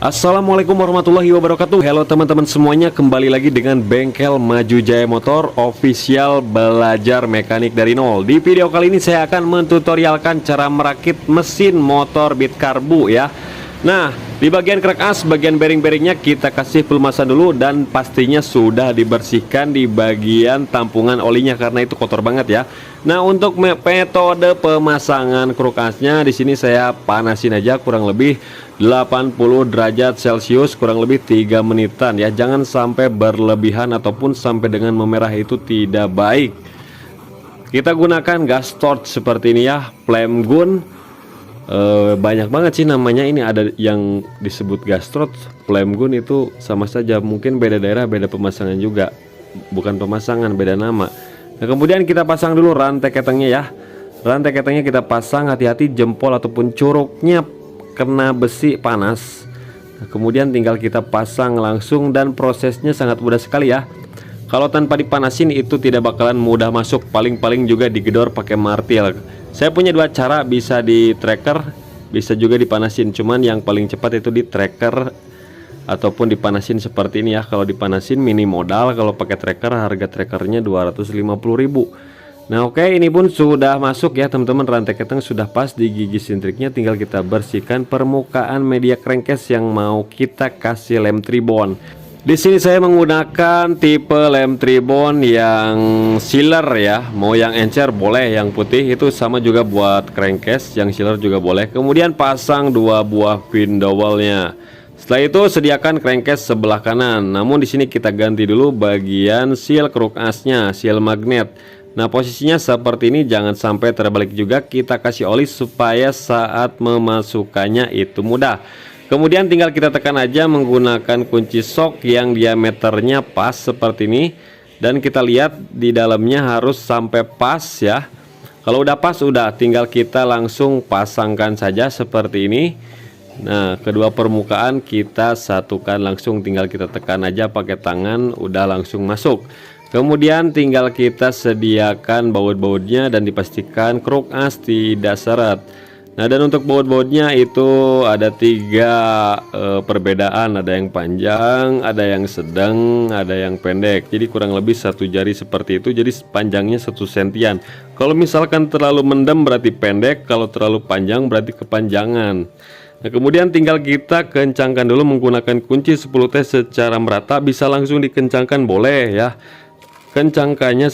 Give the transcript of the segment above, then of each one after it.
Assalamualaikum warahmatullahi wabarakatuh. Halo teman-teman semuanya, kembali lagi dengan Bengkel Maju Jaya Motor Official, belajar mekanik dari nol. Di video kali ini saya akan mentutorialkan cara merakit mesin motor Beat Karbu ya. Nah, di bagian krek as, bagian bearing-bearingnya kita kasih pelumasan dulu, dan pastinya sudah dibersihkan di bagian tampungan olinya karena itu kotor banget ya. Nah, untuk metode pemasangan kruk asnya di sini saya panasin aja kurang lebih 80 derajat Celcius, kurang lebih 3 menitan ya. Jangan sampai berlebihan ataupun sampai dengan memerah, itu tidak baik. Kita gunakan gas torch seperti ini ya, flame gun. Banyak banget sih namanya, ini ada yang disebut gas torch, flame gun, itu sama saja, mungkin beda daerah beda pemasangan juga, bukan pemasangan, beda nama. Nah, kemudian kita pasang dulu rantai ketengnya ya. Rantai ketengnya kita pasang, hati-hati jempol ataupun curugnya kena besi panas. Nah, kemudian tinggal kita pasang langsung, dan prosesnya sangat mudah sekali ya. Kalau tanpa dipanasin itu tidak bakalan mudah masuk, paling-paling juga digedor pakai martil. Saya punya dua cara, bisa di tracker, bisa juga dipanasin. Cuman yang paling cepat itu di tracker ataupun dipanasin seperti ini ya. Kalau dipanasin mini modal, kalau pakai tracker harga trackernya 250.000. Nah oke, ini pun sudah masuk ya teman-teman, rantai keteng sudah pas di gigi sintriknya. Tinggal kita bersihkan permukaan media crankcase yang mau kita kasih lem tribon. Di sini saya menggunakan tipe lem tribon yang sealer ya. Mau yang encer boleh, yang putih itu sama juga buat crankcase, yang sealer juga boleh. Kemudian pasang dua buah pin dowelnya. Setelah itu sediakan crankcase sebelah kanan. Namun di sini kita ganti dulu bagian seal kruk asnya, seal magnet. Nah posisinya seperti ini, jangan sampai terbalik juga. Kita kasih oli supaya saat memasukkannya itu mudah. Kemudian tinggal kita tekan aja menggunakan kunci sok yang diameternya pas seperti ini, dan kita lihat di dalamnya harus sampai pas ya. Kalau udah pas, udah tinggal kita langsung pasangkan saja seperti ini. Nah, kedua permukaan kita satukan langsung, tinggal kita tekan aja pakai tangan, udah langsung masuk. Kemudian tinggal kita sediakan baut-bautnya dan dipastikan kruk as tidak seret. Nah, dan untuk baut-bautnya itu ada tiga perbedaan, ada yang panjang, ada yang sedang, ada yang pendek. Jadi kurang lebih satu jari seperti itu. Jadi panjangnya 1 sentian. Kalau misalkan terlalu mendem berarti pendek, kalau terlalu panjang berarti kepanjangan. Nah, kemudian tinggal kita kencangkan dulu menggunakan kunci 10T secara merata. Bisa langsung dikencangkan boleh ya. Kencangkannya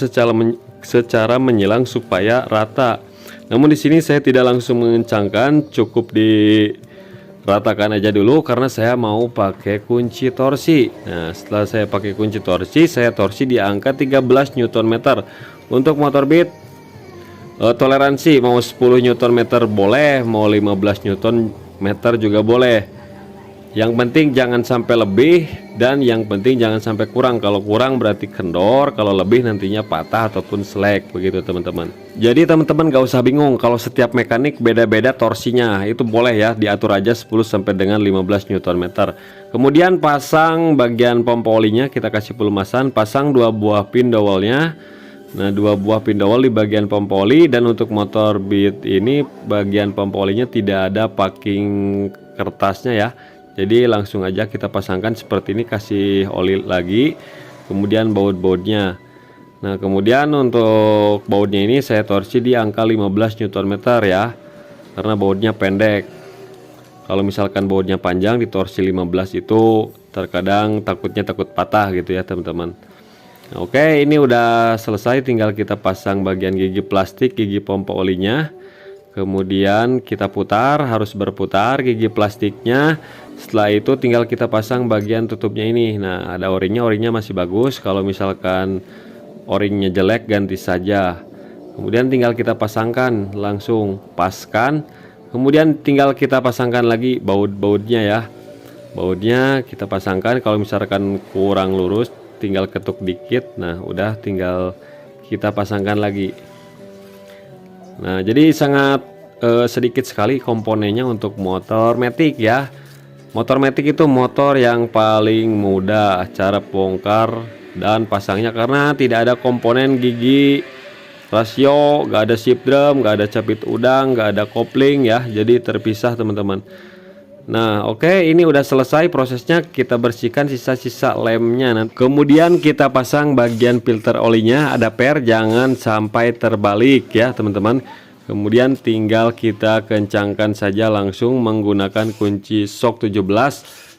secara menyilang supaya rata. Namun di sini saya tidak langsung mengencangkan, cukup diratakan aja dulu karena saya mau pakai kunci torsi. Nah, setelah saya pakai kunci torsi, saya torsi di angka 13 Nm. Untuk motor Beat toleransi mau 10 Nm boleh, mau 15 Nm juga boleh. Yang penting jangan sampai lebih, dan yang penting jangan sampai kurang. Kalau kurang berarti kendor, kalau lebih nantinya patah ataupun selek, begitu teman-teman. Jadi teman-teman gak usah bingung, kalau setiap mekanik beda-beda torsinya, itu boleh ya, diatur aja 10 sampai dengan 15 Nm. Kemudian pasang bagian pompa olinya, kita kasih pelumasan, pasang dua buah pin dowelnya. Nah, dua buah pin dowel di bagian pompa oli. Dan untuk motor Beat ini bagian pompa olinya tidak ada packing kertasnya ya. Jadi langsung aja kita pasangkan seperti ini, kasih oli lagi, kemudian baut-bautnya. Nah, kemudian untuk bautnya ini saya torsi di angka 15 Nm ya, karena bautnya pendek. Kalau misalkan bautnya panjang ditorsi 15 itu terkadang takut patah gitu ya teman-teman. Nah, oke, ini udah selesai, tinggal kita pasang bagian gigi plastik, gigi pompa olinya. Kemudian kita putar, harus berputar gigi plastiknya. Setelah itu tinggal kita pasang bagian tutupnya ini. Nah, ada o-ringnya masih bagus. Kalau misalkan o-ringnya jelek ganti saja. Kemudian tinggal kita pasangkan, langsung paskan. Kemudian tinggal kita pasangkan lagi baut-bautnya ya. Bautnya kita pasangkan, kalau misalkan kurang lurus tinggal ketuk dikit. Nah, udah tinggal kita pasangkan lagi. Nah, jadi sangat sedikit sekali komponennya untuk motor Matic ya. Motor Matic itu motor yang paling mudah cara bongkar dan pasangnya, karena tidak ada komponen gigi rasio, gak ada shift drum, gak ada capit udang, gak ada kopling ya. Jadi terpisah teman-teman. Nah, oke, ini udah selesai prosesnya. Kita bersihkan sisa-sisa lemnya. Nah, kemudian kita pasang bagian filter olinya. Ada per, jangan sampai terbalik ya teman-teman. Kemudian tinggal kita kencangkan saja langsung menggunakan kunci sok 17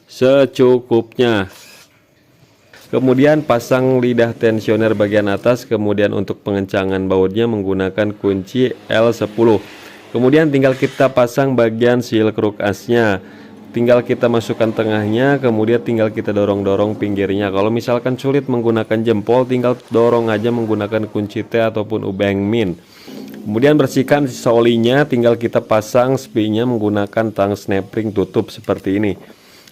secukupnya. Kemudian pasang lidah tensioner bagian atas. Kemudian untuk pengencangan bautnya menggunakan kunci L10. Kemudian tinggal kita pasang bagian seal kruk asnya. Tinggal kita masukkan tengahnya, kemudian tinggal kita dorong-dorong pinggirnya. Kalau misalkan sulit menggunakan jempol, tinggal dorong aja menggunakan kunci T ataupun ubeng min. Kemudian bersihkan sisa olinya, tinggal kita pasang spinya menggunakan tang snap ring tutup seperti ini.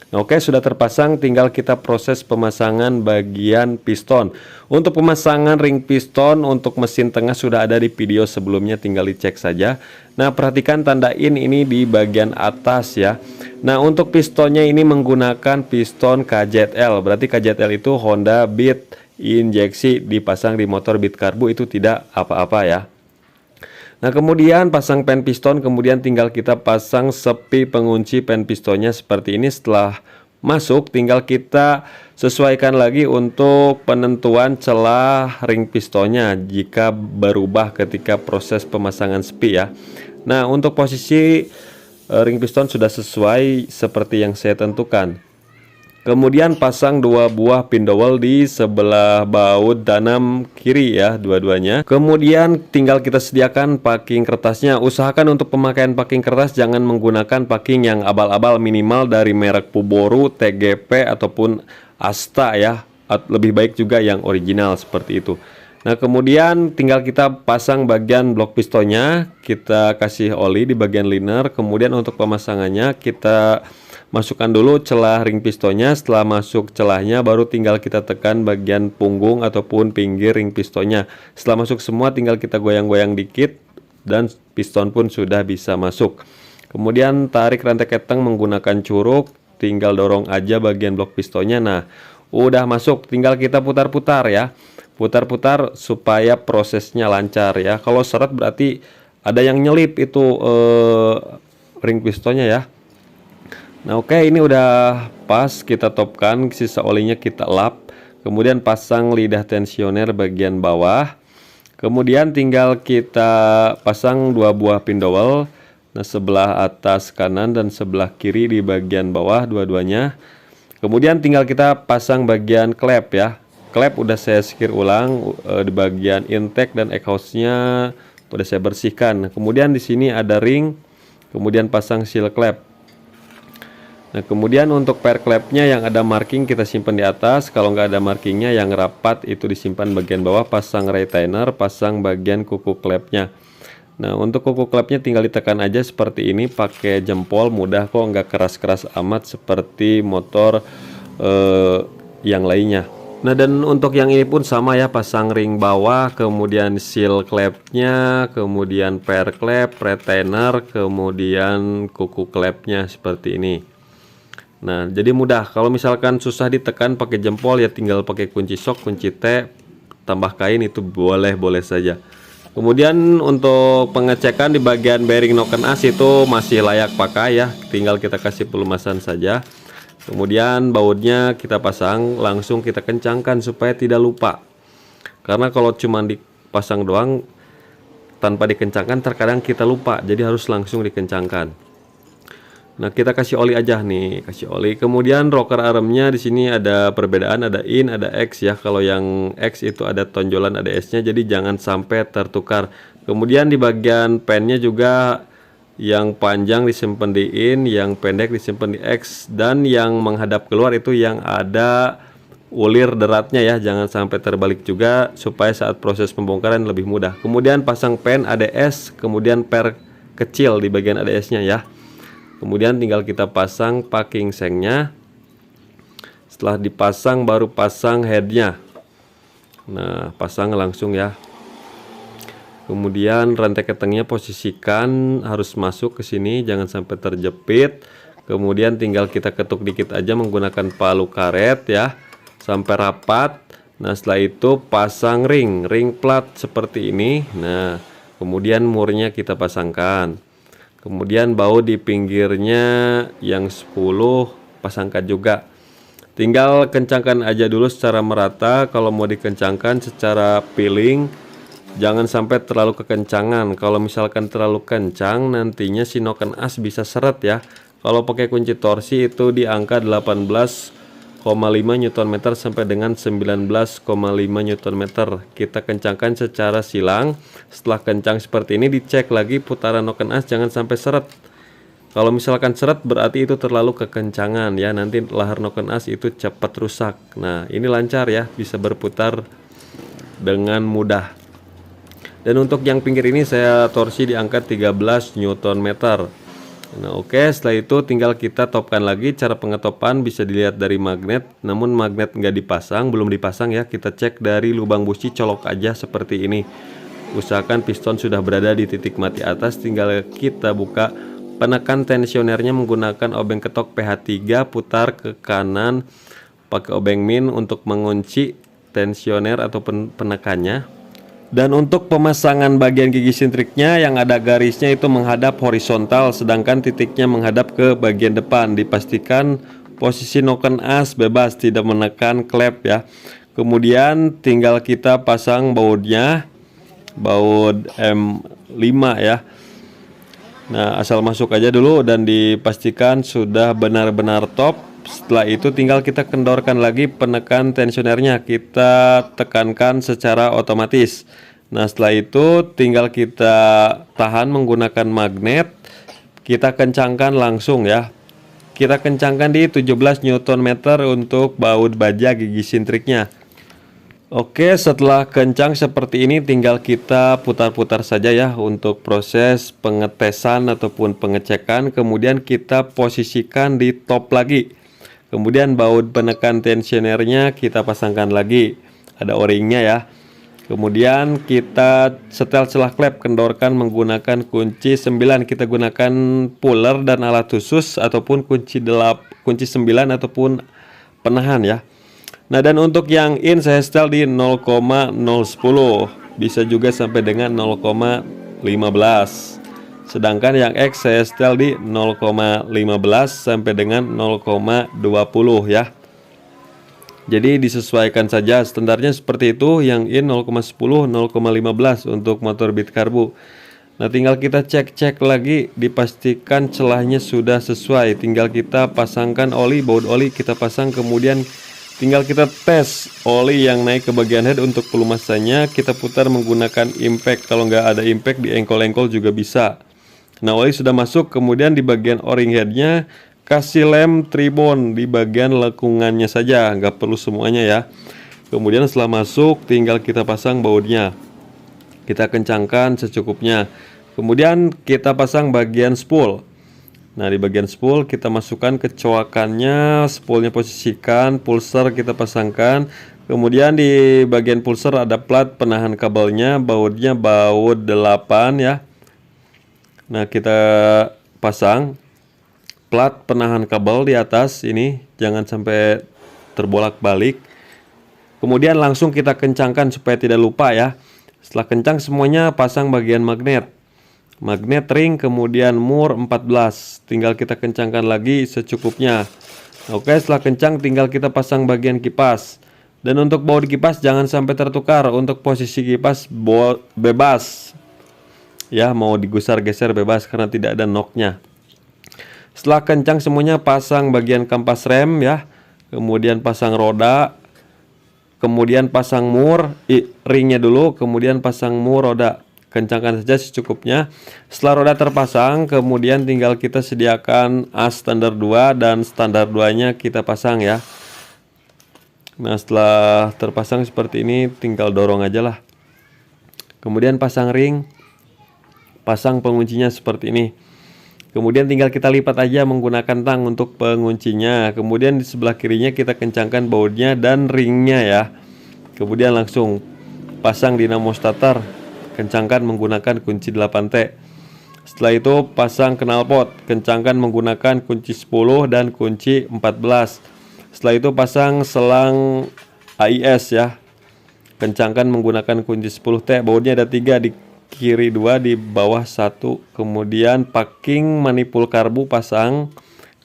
Nah, oke, sudah terpasang, tinggal kita proses pemasangan bagian piston. Untuk pemasangan ring piston untuk mesin tengah sudah ada di video sebelumnya, tinggal dicek saja. Nah, perhatikan tanda in ini di bagian atas ya. Nah, untuk pistonnya ini menggunakan piston KZL, berarti KZL itu Honda Beat injeksi, dipasang di motor Beat Karbu, itu tidak apa-apa ya. Nah, kemudian pasang pen piston, kemudian tinggal kita pasang sepi pengunci pen pistonnya seperti ini. Setelah masuk, tinggal kita sesuaikan lagi untuk penentuan celah ring pistonnya jika berubah ketika proses pemasangan sepi ya. Nah, untuk posisi ring piston sudah sesuai seperti yang saya tentukan. Kemudian pasang 2 buah pin dowel di sebelah baut dalam kiri ya, dua-duanya. Kemudian tinggal kita sediakan packing kertasnya. Usahakan untuk pemakaian packing kertas jangan menggunakan packing yang abal-abal, minimal dari merek Puboru, TGP ataupun Asta ya. Lebih baik juga yang original seperti itu. Nah, kemudian tinggal kita pasang bagian blok pistonnya, kita kasih oli di bagian liner. Kemudian untuk pemasangannya kita masukkan dulu celah ring pistonnya. Setelah masuk celahnya, baru tinggal kita tekan bagian punggung ataupun pinggir ring pistonnya. Setelah masuk semua, tinggal kita goyang-goyang dikit dan piston pun sudah bisa masuk. Kemudian tarik rantai keteng menggunakan curug, tinggal dorong aja bagian blok pistonnya. Nah, udah masuk, tinggal kita putar-putar ya. Putar-putar supaya prosesnya lancar ya. Kalau seret berarti ada yang nyelip itu ring pistonnya ya. Nah, oke, ini udah pas, kita topkan, sisa olinya kita lap. Kemudian pasang lidah tensioner bagian bawah. Kemudian tinggal kita pasang 2 buah pin dowel. Nah, sebelah atas kanan dan sebelah kiri di bagian bawah dua-duanya. Kemudian tinggal kita pasang bagian klep ya. Klep udah saya sikir ulang di bagian intake dan exhaustnya udah saya bersihkan. Kemudian di sini ada ring, kemudian pasang seal klep. Nah, kemudian untuk per klepnya yang ada marking kita simpan di atas. Kalau nggak ada markingnya yang rapat itu disimpan bagian bawah. Pasang retainer, pasang bagian kuku klepnya. Nah, untuk kuku klepnya tinggal ditekan aja seperti ini pakai jempol, mudah kok, nggak keras-keras amat seperti motor yang lainnya. Nah, dan untuk yang ini pun sama ya, pasang ring bawah, kemudian seal klepnya, kemudian per klep, retainer, kemudian kuku klepnya seperti ini. Nah, jadi mudah. Kalau misalkan susah ditekan pakai jempol ya tinggal pakai kunci sok, kunci T, tambah kain, itu boleh-boleh saja. Kemudian untuk pengecekan di bagian bearing noken as itu masih layak pakai ya, tinggal kita kasih pelumasan saja. Kemudian bautnya kita pasang, langsung kita kencangkan supaya tidak lupa. Karena kalau cuma dipasang doang tanpa dikencangkan terkadang kita lupa, jadi harus langsung dikencangkan. Nah, kita kasih oli aja nih, kasih oli. Kemudian rocker armnya di sini ada perbedaan, ada in, ada X ya. Kalau yang X itu ada tonjolan, ada S-nya, jadi jangan sampai tertukar. Kemudian di bagian pennya juga yang panjang disimpan di in, yang pendek disimpan di X, dan yang menghadap keluar itu yang ada ulir deratnya ya, jangan sampai terbalik juga supaya saat proses pembongkaran lebih mudah. Kemudian pasang pen ADS, kemudian per kecil di bagian ADS-nya ya. Kemudian tinggal kita pasang packing sengnya. Setelah dipasang baru pasang headnya. Nah, pasang langsung ya. Kemudian rantai ketengnya posisikan harus masuk ke sini, jangan sampai terjepit. Kemudian tinggal kita ketuk dikit aja menggunakan palu karet ya, sampai rapat. Nah, setelah itu pasang ring plat seperti ini. Nah, kemudian murnya kita pasangkan. Kemudian baut di pinggirnya yang 10 pasangkan juga. Tinggal kencangkan aja dulu secara merata. Kalau mau dikencangkan secara peeling, jangan sampai terlalu kekencangan. Kalau misalkan terlalu kencang, nantinya si noken as bisa seret ya. Kalau pakai kunci torsi itu di angka 18,5 Nm sampai dengan 19,5 Nm. Kita kencangkan secara silang. Setelah kencang seperti ini, dicek lagi putaran noken as jangan sampai seret. Kalau misalkan seret berarti itu terlalu kekencangan ya, nanti lahar noken as itu cepat rusak. Nah, ini lancar ya, bisa berputar dengan mudah. Dan untuk yang pinggir ini saya torsi di angka 13 Nm. Nah, oke, setelah itu tinggal kita topkan lagi. Cara pengetopan bisa dilihat dari magnet, namun magnet nggak dipasang, belum dipasang ya. Kita cek dari lubang busi, colok aja seperti ini. Usahakan piston sudah berada di titik mati atas, tinggal kita buka. Penekan tensionernya menggunakan obeng ketok PH3, putar ke kanan pakai obeng min untuk mengunci tensioner atau penekannya. Dan untuk pemasangan bagian gigi sintriknya yang ada garisnya itu menghadap horizontal, sedangkan titiknya menghadap ke bagian depan. Dipastikan posisi noken as bebas, tidak menekan klep ya. Kemudian tinggal kita pasang bautnya, baut M5 ya. Nah, asal masuk aja dulu dan dipastikan sudah benar-benar top. Setelah itu tinggal kita kendorkan lagi penekan tensionernya, kita tekankan secara otomatis. Nah, setelah itu tinggal kita tahan menggunakan magnet, kita kencangkan langsung ya. Kita kencangkan di 17 Nm untuk baut baja gigi sintriknya. Oke, setelah kencang seperti ini tinggal kita putar-putar saja ya untuk proses pengetesan ataupun pengecekan. Kemudian kita posisikan di top lagi. Kemudian baut penekan tensionernya kita pasangkan lagi. Ada o-ringnya ya. Kemudian kita setel celah klep, kendorkan menggunakan kunci 9. Kita gunakan puller dan alat khusus ataupun kunci 9 ataupun penahan ya. Nah, dan untuk yang in saya setel di 0,010, bisa juga sampai dengan 0,15. Sedangkan yang X saya setel di 0,15 sampai dengan 0,20 ya. Jadi disesuaikan saja, standarnya seperti itu. Yang in 0,10, 0,15 untuk motor Beat Karbu. Nah, tinggal kita cek-cek lagi, dipastikan celahnya sudah sesuai. Tinggal kita pasangkan oli, baut oli kita pasang, kemudian tinggal kita tes oli yang naik ke bagian head. Untuk pelumasannya kita putar menggunakan impact. Kalau nggak ada impact di engkol-engkol juga bisa. Nah, oli sudah masuk. Kemudian di bagian o-ring headnya kasih lem tribon di bagian lekungannya saja, nggak perlu semuanya ya. Kemudian setelah masuk tinggal kita pasang bautnya, kita kencangkan secukupnya. Kemudian kita pasang bagian spool. Nah, di bagian spool kita masukkan kecoakannya, spoolnya posisikan, pulser kita pasangkan. Kemudian di bagian pulser ada plat penahan kabelnya, bautnya baut 8 ya. Nah, kita pasang plat penahan kabel di atas ini, jangan sampai terbolak-balik. Kemudian langsung kita kencangkan supaya tidak lupa ya. Setelah kencang semuanya, pasang bagian magnet. Magnet ring, kemudian mur 14. Tinggal kita kencangkan lagi secukupnya. Oke, setelah kencang tinggal kita pasang bagian kipas. Dan untuk baut kipas jangan sampai tertukar. Untuk posisi kipas bebas. Ya, mau digusar-geser bebas karena tidak ada knocknya. Setelah kencang semuanya, pasang bagian kampas rem ya. Kemudian pasang roda. Kemudian pasang mur, ringnya dulu, kemudian pasang mur roda. Kencangkan saja secukupnya. Setelah roda terpasang, kemudian tinggal kita sediakan as standar 2 dan standar 2-nya kita pasang ya. Nah, setelah terpasang seperti ini tinggal dorong aja lah. Kemudian pasang ring, pasang penguncinya seperti ini. Kemudian tinggal kita lipat aja menggunakan tang untuk penguncinya. Kemudian di sebelah kirinya kita kencangkan bautnya dan ringnya ya. Kemudian langsung pasang dinamo starter, kencangkan menggunakan kunci 8T. Setelah itu pasang knalpot, kencangkan menggunakan kunci 10 dan kunci 14. Setelah itu pasang selang AIS ya, kencangkan menggunakan kunci 10T. Bautnya ada 3, kiri 2, di bawah 1. Kemudian packing manipul karbu pasang,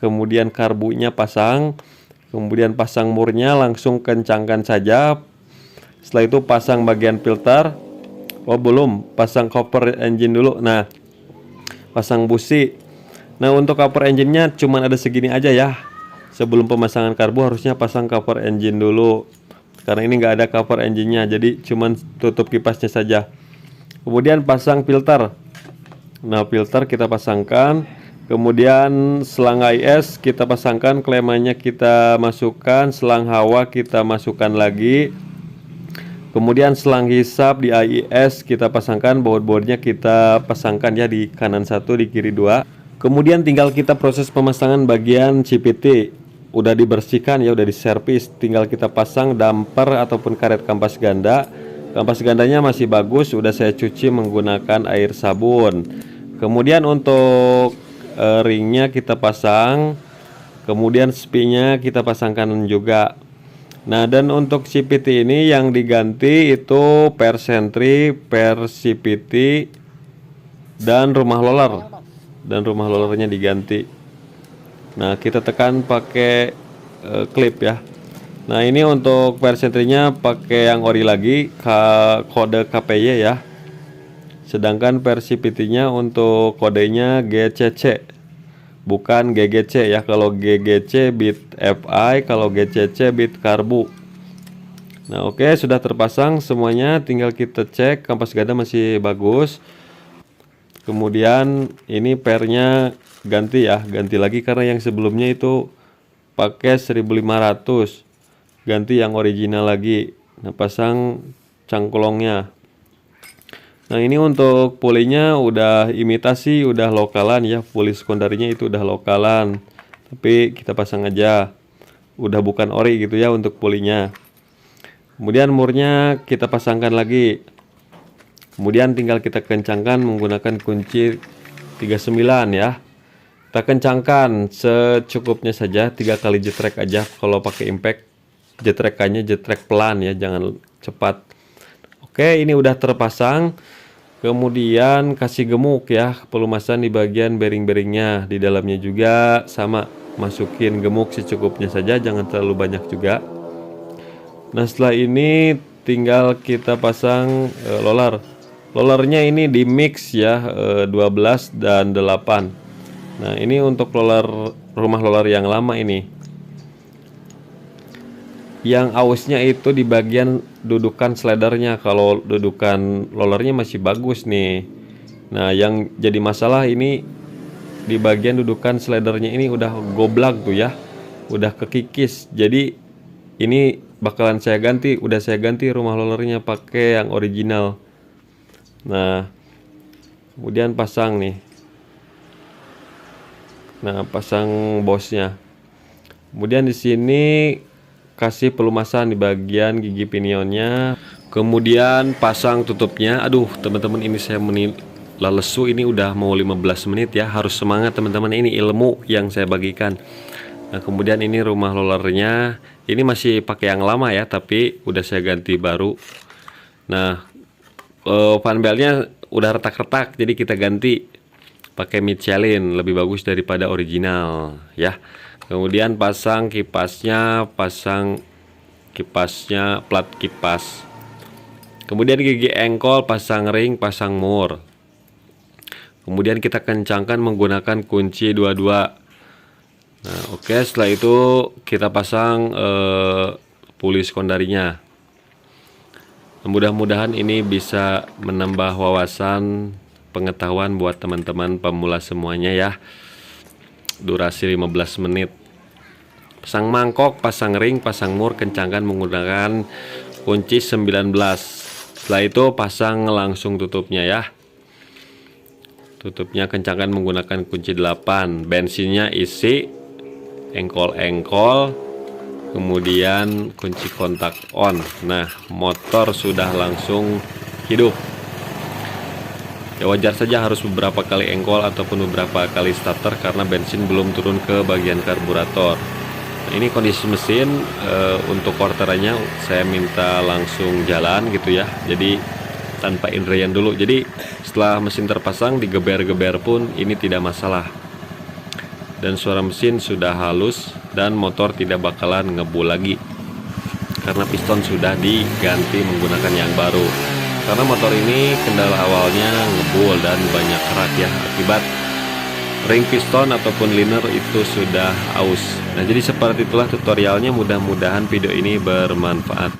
kemudian karbunya pasang, kemudian pasang murnya, langsung kencangkan saja. Setelah itu pasang bagian filter. Oh belum, pasang cover engine dulu. Nah, pasang busi. Nah, untuk cover engine-nya cuman ada segini aja ya. Sebelum pemasangan karbu harusnya pasang cover engine dulu, karena ini nggak ada cover engine-nya, jadi cuman tutup kipasnya saja. Kemudian pasang filter. Nah, filter kita pasangkan. Kemudian selang AIS kita pasangkan, klemannya kita masukkan, selang hawa kita masukkan lagi. Kemudian selang hisap di AIS kita pasangkan, baut-bautnya kita pasangkan ya, di kanan 1, di kiri 2. Kemudian tinggal kita proses pemasangan bagian CVT. Udah dibersihkan ya, udah diservis, tinggal kita pasang damper ataupun karet kampas ganda. Kampas gandanya masih bagus, udah saya cuci menggunakan air sabun. Kemudian untuk ringnya kita pasang, kemudian spinya kita pasangkan juga. Nah, dan untuk CVT ini yang diganti itu per sentri, per CVT, dan rumah roller. Dan rumah rollernya diganti. Nah, kita tekan pakai klip ya. Nah, ini untuk per sentrinya pakai yang ori lagi, kode KPY ya. Sedangkan per CVT-nya untuk kodenya GCC, bukan GGC ya. Kalau GGC bit FI, kalau GCC bit karbu. Nah, oke, sudah terpasang semuanya, tinggal kita cek kampas ganda masih bagus. Kemudian ini pernya ganti ya, ganti lagi karena yang sebelumnya itu pakai 1500, ganti yang original lagi. Nah, pasang cangklongnya. Nah, ini untuk pulinya udah imitasi, udah lokalan ya, puli sekunderinya itu udah lokalan, tapi kita pasang aja, udah bukan ori gitu ya untuk pulinya. Kemudian murnya kita pasangkan lagi. Kemudian tinggal kita kencangkan menggunakan kunci 39 ya. Kita kencangkan secukupnya saja, 3 kali jetrek aja. Kalau pakai impact, jetrekannya jetrek pelan ya, jangan cepat. Oke, ini udah terpasang. Kemudian kasih gemuk ya, pelumasan di bagian bearing-bearingnya. Di dalamnya juga sama, masukin gemuk secukupnya saja, jangan terlalu banyak juga. Nah, setelah ini tinggal kita pasang roller. Rollernya ini di mix ya, 12 dan 8. Nah, ini untuk rumah roller yang lama ini. Yang ausnya itu di bagian dudukan slidernya. Kalau dudukan rollernya masih bagus nih. Nah, yang jadi masalah ini di bagian dudukan slidernya ini udah goblak tuh ya, udah kekikis. Jadi ini bakalan saya ganti, udah saya ganti rumah rollernya pakai yang original. Nah, kemudian pasang nih. Nah, pasang bosnya. Kemudian di sini kasih pelumasan di bagian gigi pinionnya. Kemudian pasang tutupnya. Aduh, teman-teman, ini saya lesu, ini udah mau 15 menit ya. Harus semangat teman-teman, ini ilmu yang saya bagikan. Nah, kemudian ini rumah rollernya. Ini masih pakai yang lama ya, tapi udah saya ganti baru. Nah, fan beltnya udah retak-retak, jadi kita ganti pakai Michelin, lebih bagus daripada original ya. Kemudian pasang kipasnya, plat kipas. Kemudian gigi engkol, pasang ring, pasang mur. Kemudian kita kencangkan menggunakan kunci 22. Nah, oke, setelah itu kita pasang puli sekunderinya. Mudah-mudahan ini bisa menambah wawasan pengetahuan buat teman-teman pemula semuanya ya. Durasi 15 menit. Pasang mangkok, pasang ring, pasang mur, kencangkan menggunakan kunci 19. Setelah itu pasang langsung tutupnya ya. Tutupnya kencangkan menggunakan kunci 8. Bensinnya isi, engkol-engkol, kemudian kunci kontak on. Nah, motor sudah langsung hidup. Ya, wajar saja harus beberapa kali engkol ataupun beberapa kali starter karena bensin belum turun ke bagian karburator. Nah, ini kondisi mesin. Untuk quarterannya saya minta langsung jalan gitu ya. Jadi tanpa indrayan dulu. Jadi setelah mesin terpasang digeber-geber pun ini tidak masalah. Dan suara mesin sudah halus dan motor tidak bakalan ngebul lagi karena piston sudah diganti menggunakan yang baru. Karena motor ini kendala awalnya ngebul dan banyak kerak ya, akibat ring piston ataupun liner itu sudah aus. Nah, jadi seperti itulah tutorialnya. Mudah-mudahan video ini bermanfaat.